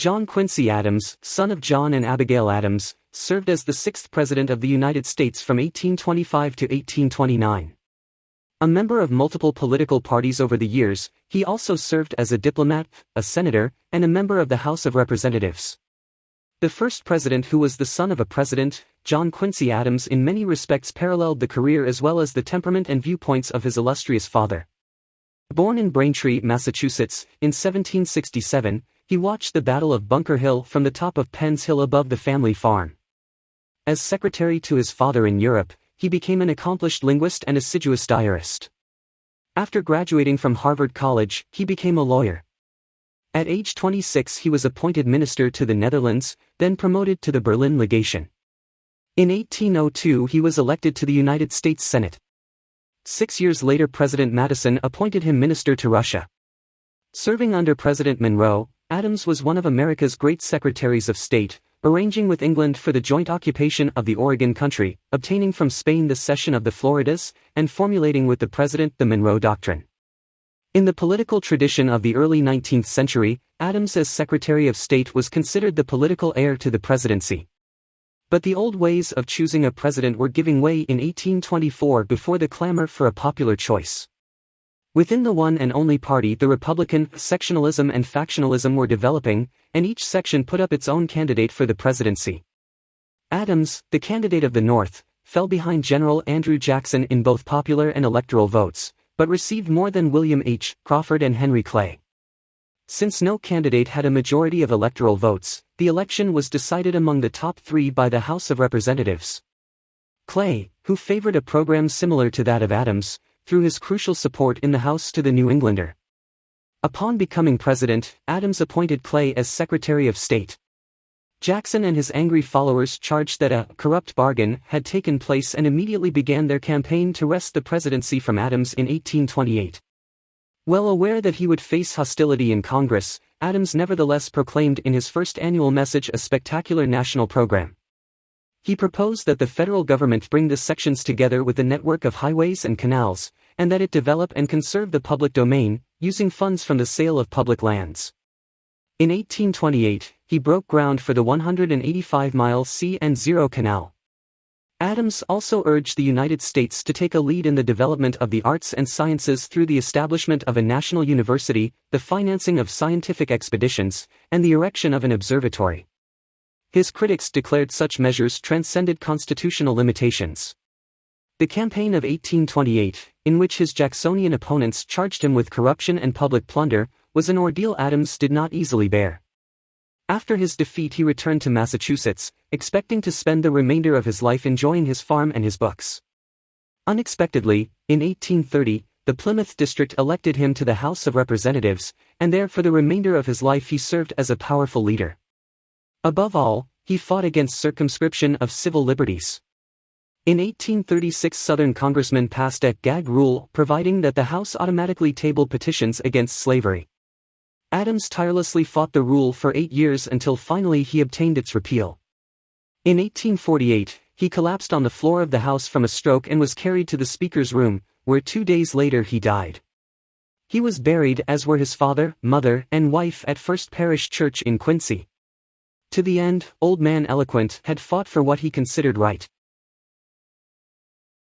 John Quincy Adams, son of John and Abigail Adams, served as the sixth President of the United States from 1825 to 1829. A member of multiple political parties over the years, he also served as a diplomat, a senator, and a member of the House of Representatives. The first president who was the son of a president, John Quincy Adams, in many respects paralleled the career as well as the temperament and viewpoints of his illustrious father. Born in Braintree, Massachusetts, in 1767, he watched the Battle of Bunker Hill from the top of Penn's Hill above the family farm. As secretary to his father in Europe, he became an accomplished linguist and assiduous diarist. After graduating from Harvard College, he became a lawyer. At age 26 he was appointed minister to the Netherlands, then promoted to the Berlin legation. In 1802 he was elected to the United States Senate. 6 years later President Madison appointed him minister to Russia. Serving under President Monroe, Adams was one of America's great secretaries of state, arranging with England for the joint occupation of the Oregon Country, obtaining from Spain the cession of the Floridas, and formulating with the President the Monroe Doctrine. In the political tradition of the early 19th century, Adams as Secretary of State was considered the political heir to the presidency. But the old ways of choosing a president were giving way in 1824 before the clamor for a popular choice. Within the one and only party, the Republican, sectionalism and factionalism were developing, and each section put up its own candidate for the presidency. Adams, the candidate of the North, fell behind General Andrew Jackson in both popular and electoral votes, but received more than William H. Crawford and Henry Clay. Since no candidate had a majority of electoral votes, the election was decided among the top three by the House of Representatives. Clay, who favored a program similar to that of Adams, threw his crucial support in the House to the New Englander. Upon becoming president, Adams appointed Clay as Secretary of State. Jackson and his angry followers charged that a corrupt bargain had taken place and immediately began their campaign to wrest the presidency from Adams in 1828. Well aware that he would face hostility in Congress, Adams nevertheless proclaimed in his first annual message a spectacular national program. He proposed that the federal government bring the sections together with a network of highways and canals, and that it develop and conserve the public domain, using funds from the sale of public lands. In 1828, he broke ground for the 185-mile C&0 Canal. Adams also urged the United States to take a lead in the development of the arts and sciences through the establishment of a national university, the financing of scientific expeditions, and the erection of an observatory. His critics declared such measures transcended constitutional limitations. The campaign of 1828, in which his Jacksonian opponents charged him with corruption and public plunder, was an ordeal Adams did not easily bear. After his defeat he returned to Massachusetts, expecting to spend the remainder of his life enjoying his farm and his books. Unexpectedly, in 1830, the Plymouth district elected him to the House of Representatives, and there for the remainder of his life he served as a powerful leader. Above all, he fought against circumscription of civil liberties. In 1836 Southern congressmen passed a gag rule providing that the House automatically table petitions against slavery. Adams tirelessly fought the rule for 8 years until finally he obtained its repeal. In 1848, he collapsed on the floor of the House from a stroke and was carried to the Speaker's room, where 2 days later he died. He was buried, as were his father, mother, and wife, at First Parish Church in Quincy. To the end, Old Man Eloquent had fought for what he considered right.